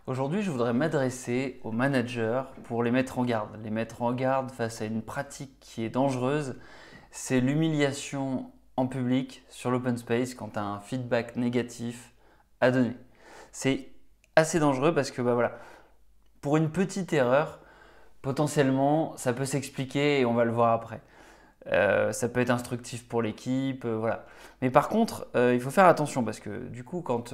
Aujourd'hui, je voudrais m'adresser aux managers pour les mettre en garde. Les mettre en garde face à une pratique qui est dangereuse, c'est l'humiliation en public sur l'open space quand tu as un feedback négatif à donner. C'est assez dangereux parce que voilà, pour une petite erreur, potentiellement, ça peut s'expliquer et on va le voir après. Ça peut être instructif pour l'équipe, voilà. Mais par contre, il faut faire attention parce que du coup, quand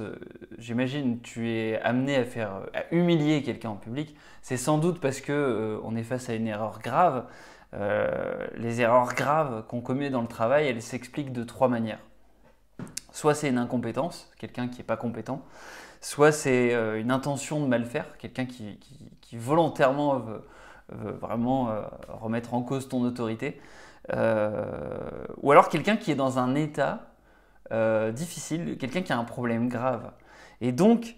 j'imagine tu es amené à humilier quelqu'un en public, c'est sans doute parce que on est face à une erreur grave. Les erreurs graves qu'on commet dans le travail, elles s'expliquent de trois manières. Soit c'est une incompétence, quelqu'un qui n'est pas compétent, soit c'est une intention de mal faire, quelqu'un qui volontairement veut vraiment remettre en cause ton autorité. Ou alors quelqu'un qui est dans un état difficile, quelqu'un qui a un problème grave. Et donc,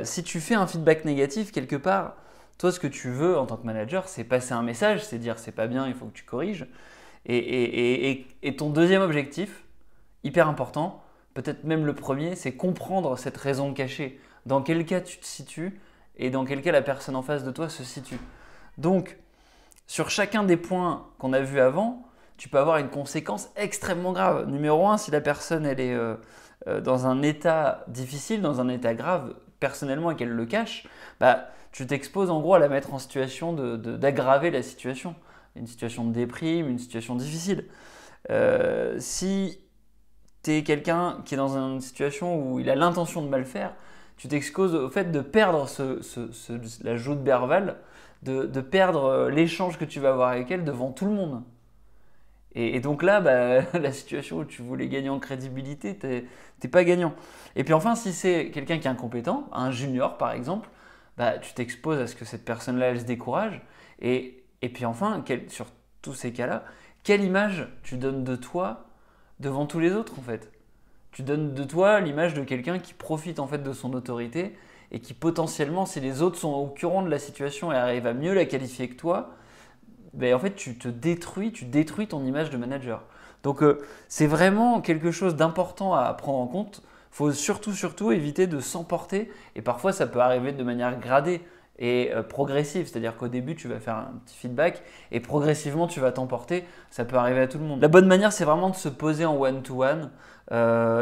si tu fais un feedback négatif quelque part, toi ce que tu veux en tant que manager, c'est passer un message, c'est dire c'est pas bien, il faut que tu corriges. Et ton deuxième objectif, hyper important, peut-être même le premier, c'est comprendre cette raison cachée. Dans quel cas tu te situes et dans quel cas la personne en face de toi se situe. Donc, sur chacun des points qu'on a vus avant, tu peux avoir une conséquence extrêmement grave. Numéro un, si la personne elle est dans un état difficile, dans un état grave, personnellement, et qu'elle le cache, tu t'exposes en gros à la mettre en situation d'aggraver la situation. Une situation de déprime, une situation difficile. Si tu es quelqu'un qui est dans une situation où il a l'intention de mal faire, tu t'exposes au fait de perdre la joue de Berval, de perdre l'échange que tu vas avoir avec elle devant tout le monde. Et donc là, la situation où tu voulais gagner en crédibilité, t'es pas gagnant. Et puis enfin, si c'est quelqu'un qui est incompétent, un junior par exemple, tu t'exposes à ce que cette personne-là, elle se décourage. Et puis enfin, sur tous ces cas-là, quelle image tu donnes de toi devant tous les autres en fait? Tu donnes de toi l'image de quelqu'un qui profite en fait de son autorité et qui potentiellement, si les autres sont au courant de la situation et arrivent à mieux la qualifier que toi, en fait, tu détruis ton image de manager. Donc, c'est vraiment quelque chose d'important à prendre en compte. Il faut surtout éviter de s'emporter. Et parfois, ça peut arriver de manière gradée et progressive. C'est-à-dire qu'au début, tu vas faire un petit feedback et progressivement, tu vas t'emporter. Ça peut arriver à tout le monde. La bonne manière, c'est vraiment de se poser en one-to-one,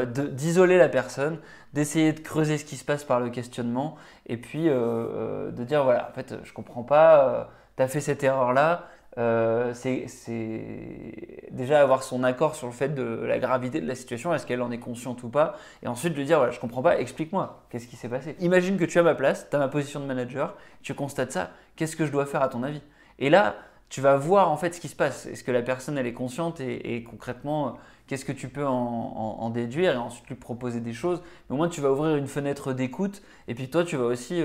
d'isoler la personne, d'essayer de creuser ce qui se passe par le questionnement et puis de dire voilà, en fait, je comprends pas, tu as fait cette erreur-là. C'est déjà avoir son accord sur le fait de la gravité de la situation, est-ce qu'elle en est consciente ou pas, et ensuite lui dire voilà, je comprends pas, explique-moi, qu'est-ce qui s'est passé. Imagine que tu as ma place, tu as ma position de manager, tu constates ça, qu'est-ce que je dois faire à ton avis? Et là, tu vas voir en fait ce qui se passe, est-ce que la personne elle est consciente et concrètement qu'est-ce que tu peux en déduire et ensuite lui proposer des choses. Mais au moins tu vas ouvrir une fenêtre d'écoute et puis toi tu vas aussi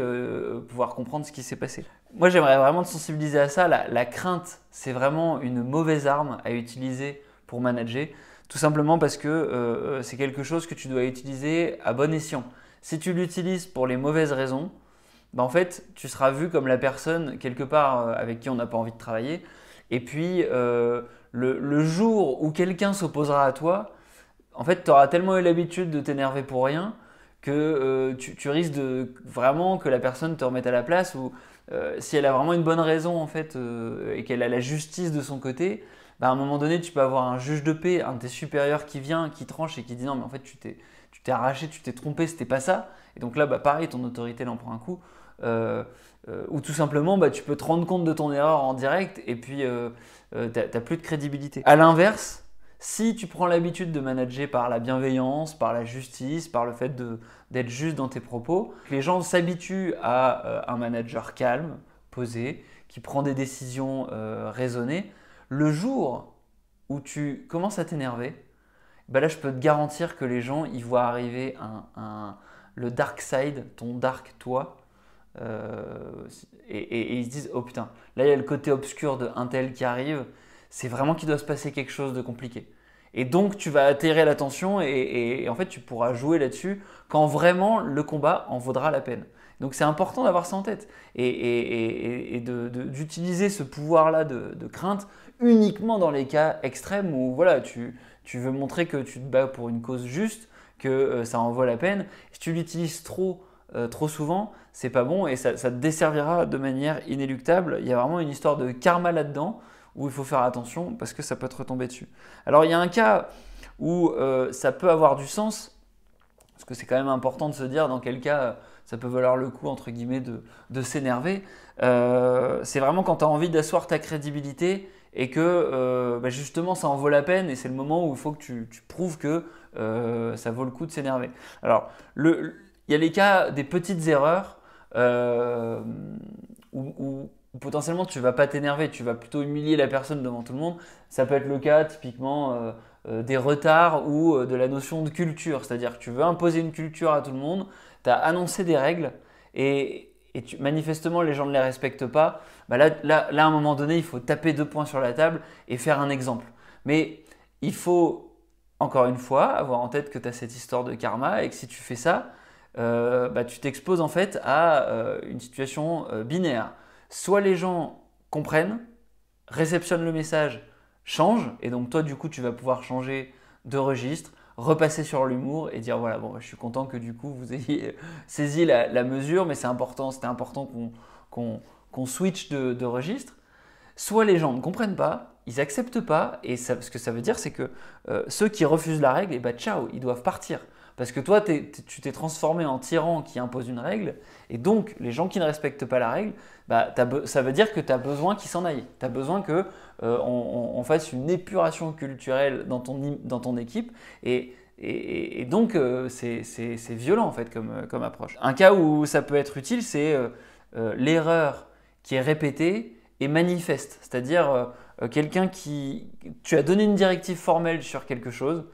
pouvoir comprendre ce qui s'est passé. Moi j'aimerais vraiment te sensibiliser à ça. La crainte c'est vraiment une mauvaise arme à utiliser pour manager. Tout simplement parce que c'est quelque chose que tu dois utiliser à bon escient. Si tu l'utilises pour les mauvaises raisons, en fait, tu seras vu comme la personne quelque part avec qui on n'a pas envie de travailler. Et puis, le jour où quelqu'un s'opposera à toi, en fait, tu auras tellement eu l'habitude de t'énerver pour rien que tu risques de vraiment que la personne te remette à la place ou si elle a vraiment une bonne raison en fait et qu'elle a la justice de son côté, à un moment donné, tu peux avoir un juge de paix, un de tes supérieurs qui vient, qui tranche et qui dit non mais en fait tu t'es arraché, tu t'es trompé, c'était pas ça. Et donc là, pareil, ton autorité elle en prend un coup. Ou tout simplement, tu peux te rendre compte de ton erreur en direct et puis t'as plus de crédibilité. À l'inverse, si tu prends l'habitude de manager par la bienveillance, par la justice, par le fait d'être juste dans tes propos, les gens s'habituent à un manager calme, posé, qui prend des décisions raisonnées. Le jour où tu commences à t'énerver, là je peux te garantir que les gens ils voient arriver le dark side, ton dark toi, et ils se disent oh putain, là il y a le côté obscur de un tel qui arrive, c'est vraiment qu'il doit se passer quelque chose de compliqué. Et donc tu vas attirer l'attention et en fait tu pourras jouer là-dessus quand vraiment le combat en vaudra la peine. Donc c'est important d'avoir ça en tête et d'utiliser ce pouvoir-là de crainte uniquement dans les cas extrêmes où voilà, tu veux montrer que tu te bats pour une cause juste, que ça en vaut la peine. Si tu l'utilises trop trop souvent, c'est pas bon et ça te desservira de manière inéluctable. Il y a vraiment une histoire de karma là-dedans où il faut faire attention parce que ça peut te retomber dessus. Alors il y a un cas où ça peut avoir du sens, parce que c'est quand même important de se dire dans quel cas ça peut valoir le coup entre guillemets de s'énerver. C'est vraiment quand tu as envie d'asseoir ta crédibilité et que justement ça en vaut la peine et c'est le moment où il faut que tu prouves que ça vaut le coup de s'énerver. Alors, il y a les cas des petites erreurs où potentiellement tu ne vas pas t'énerver, tu vas plutôt humilier la personne devant tout le monde. Ça peut être le cas typiquement des retards ou de la notion de culture, c'est-à-dire que tu veux imposer une culture à tout le monde, tu as annoncé des règles et manifestement les gens ne les respectent pas. Là, à un moment donné, il faut taper 2 points sur la table et faire un exemple. Mais il faut, encore une fois, avoir en tête que tu as cette histoire de karma et que si tu fais ça, tu t'exposes en fait à une situation binaire. Soit les gens comprennent, réceptionnent le message, changent, et donc toi du coup tu vas pouvoir changer de registre, repasser sur l'humour et dire voilà, bon, je suis content que du coup vous ayez saisi la mesure, mais c'était important qu'on switch de registre. Soit les gens ne comprennent pas, ils acceptent pas, et ce que ça veut dire, c'est que ceux qui refusent la règle, ciao, ils doivent partir. Parce que toi, tu t'es transformé en tyran qui impose une règle, et donc les gens qui ne respectent pas la règle, ça veut dire que tu as besoin qu'ils s'en aillent. Tu as besoin qu'on fasse une épuration culturelle dans ton équipe, et donc c'est violent en fait comme approche. Un cas où ça peut être utile, c'est l'erreur qui est répétée et manifeste. C'est-à-dire quelqu'un tu as donné une directive formelle sur quelque chose,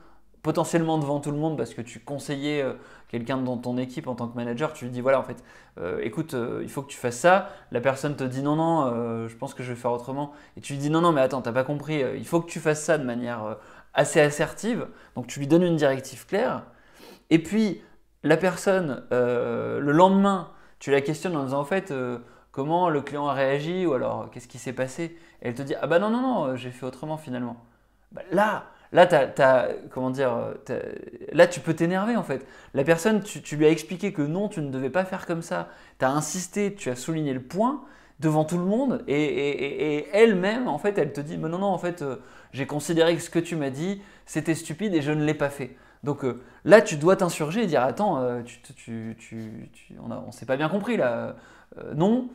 potentiellement devant tout le monde parce que tu conseillais quelqu'un dans ton équipe en tant que manager, tu lui dis voilà en fait, écoute, il faut que tu fasses ça. La personne te dit non, je pense que je vais faire autrement. Et tu lui dis non, mais attends, t'as pas compris, il faut que tu fasses ça de manière assez assertive. Donc tu lui donnes une directive claire. Et puis la personne, le lendemain, tu la questionnes en disant en fait, comment le client a réagi ou alors qu'est-ce qui s'est passé. Et elle te dit ah bah non, j'ai fait autrement finalement. Là, comment dire, là, tu peux t'énerver en fait. La personne, tu lui as expliqué que non, tu ne devais pas faire comme ça. Tu as insisté, tu as souligné le point devant tout le monde et elle-même, en fait, elle te dit, mais non, en fait, j'ai considéré que ce que tu m'as dit, c'était stupide et je ne l'ai pas fait. Donc là, tu dois t'insurger et dire, attends, on s'est pas bien compris là. Non,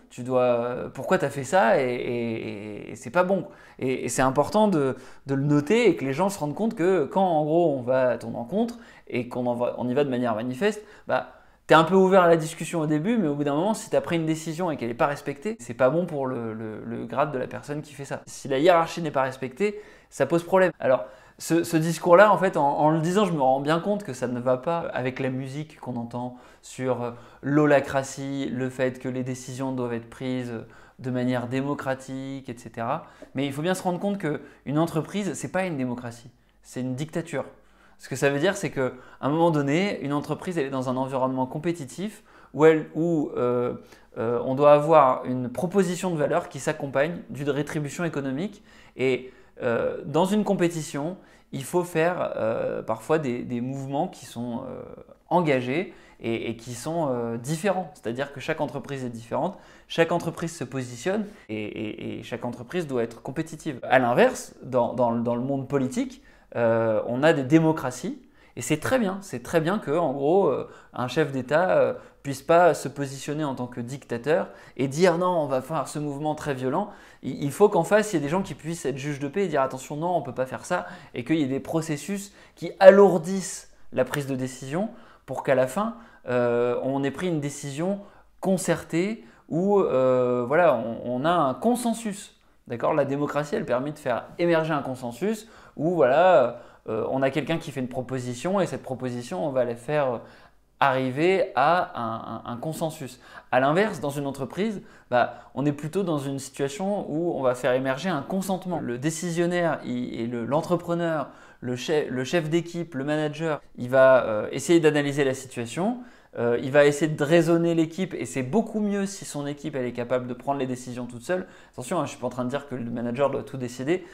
pourquoi tu as fait ça et c'est pas bon. Et c'est important de le noter et que les gens se rendent compte que quand en gros on va à ton rencontre et on y va de manière manifeste, tu es un peu ouvert à la discussion au début, mais au bout d'un moment, si tu as pris une décision et qu'elle n'est pas respectée, c'est pas bon pour le grade de la personne qui fait ça. Si la hiérarchie n'est pas respectée, ça pose problème. Alors, ce discours-là, en fait, en le disant, je me rends bien compte que ça ne va pas avec la musique qu'on entend sur l'holacratie, le fait que les décisions doivent être prises de manière démocratique, etc. Mais il faut bien se rendre compte qu'une entreprise, ce n'est pas une démocratie, c'est une dictature. Ce que ça veut dire, c'est qu'à un moment donné, une entreprise elle est dans un environnement compétitif où on doit avoir une proposition de valeur qui s'accompagne d'une rétribution économique. Et dans une compétition, il faut faire parfois des mouvements qui sont engagés et qui sont différents. C'est-à-dire que chaque entreprise est différente, chaque entreprise se positionne et chaque entreprise doit être compétitive. À l'inverse, dans le monde politique, on a des démocraties et c'est très bien que en gros un chef d'État puisse pas se positionner en tant que dictateur et dire non, on va faire ce mouvement très violent. Il faut qu'en face il y ait des gens qui puissent être juges de paix et dire attention, non, on peut pas faire ça, et qu'il y ait des processus qui alourdissent la prise de décision pour qu'à la fin on ait pris une décision concertée où on a un consensus. D'accord, la démocratie, elle permet de faire émerger un consensus où on a quelqu'un qui fait une proposition et cette proposition, on va la faire arriver à un consensus. À l'inverse, dans une entreprise, on est plutôt dans une situation où on va faire émerger un consentement. Le décisionnaire et l'entrepreneur, le chef d'équipe, le manager, il va essayer d'analyser la situation. Il va essayer de raisonner l'équipe et c'est beaucoup mieux si son équipe elle est capable de prendre les décisions toute seule. Attention, je ne suis pas en train de dire que le manager doit tout décider.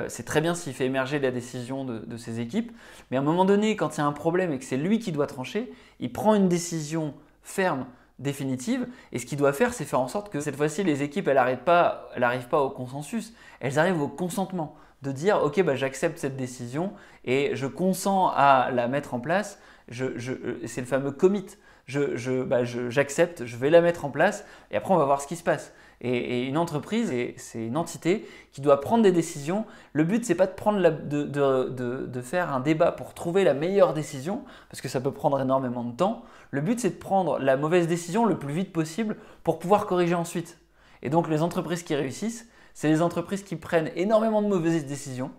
C'est très bien s'il fait émerger la décision de ses équipes. Mais à un moment donné, quand il y a un problème et que c'est lui qui doit trancher, il prend une décision ferme, définitive. Et ce qu'il doit faire, c'est faire en sorte que cette fois-ci, les équipes, elles n'arrivent pas au consensus, elles arrivent au consentement. De dire, ok, bah, j'accepte cette décision et je consens à la mettre en place. C'est le fameux commit. J'accepte, je vais la mettre en place et après on va voir ce qui se passe. Et une entreprise, c'est une entité qui doit prendre des décisions. Le but, c'est pas de faire un débat pour trouver la meilleure décision, parce que ça peut prendre énormément de temps. Le but, c'est de prendre la mauvaise décision le plus vite possible pour pouvoir corriger ensuite. Et donc les entreprises qui réussissent, c'est les entreprises qui prennent énormément de mauvaises décisions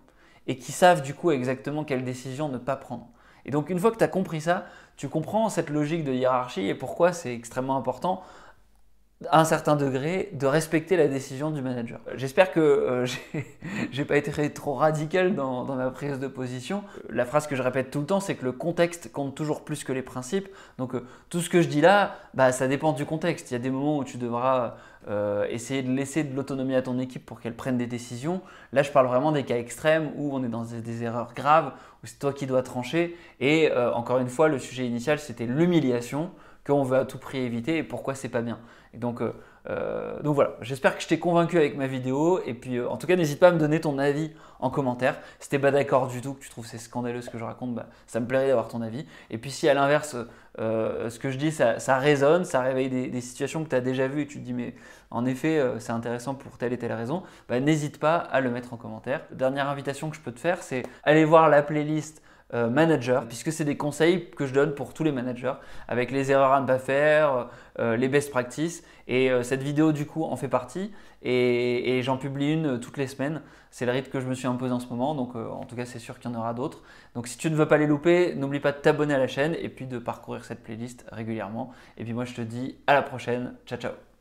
et qui savent du coup exactement quelle décision ne pas prendre. Et donc une fois que tu as compris ça, tu comprends cette logique de hiérarchie et pourquoi c'est extrêmement important à un certain degré de respecter la décision du manager. J'espère que j'ai pas été trop radical dans ma prise de position. La phrase que je répète tout le temps, c'est que le contexte compte toujours plus que les principes. Donc tout ce que je dis là, bah, ça dépend du contexte. Il y a des moments où tu devras essayer de laisser de l'autonomie à ton équipe pour qu'elle prenne des décisions. Là, je parle vraiment des cas extrêmes où on est dans des erreurs graves, où c'est toi qui dois trancher. Et encore une fois, le sujet initial, c'était l'humiliation qu'on veut à tout prix éviter et pourquoi c'est pas bien. Et donc voilà, j'espère que je t'ai convaincu avec ma vidéo et puis en tout cas n'hésite pas à me donner ton avis en commentaire. Si t'es pas d'accord du tout, que tu trouves c'est scandaleux ce que je raconte, bah, ça me plairait d'avoir ton avis. Et puis si à l'inverse ce que je dis ça résonne, ça réveille des situations que tu as déjà vues et tu te dis mais en effet c'est intéressant pour telle et telle raison, bah, n'hésite pas à le mettre en commentaire. Dernière invitation que je peux te faire, c'est aller voir la playlist manager, puisque c'est des conseils que je donne pour tous les managers avec les erreurs à ne pas faire, les best practices et cette vidéo du coup en fait partie et j'en publie une toutes les semaines. C'est le rythme que je me suis imposé en ce moment, donc en tout cas c'est sûr qu'il y en aura d'autres. Donc si tu ne veux pas les louper, n'oublie pas de t'abonner à la chaîne et puis de parcourir cette playlist régulièrement. Et puis moi je te dis à la prochaine, ciao ciao.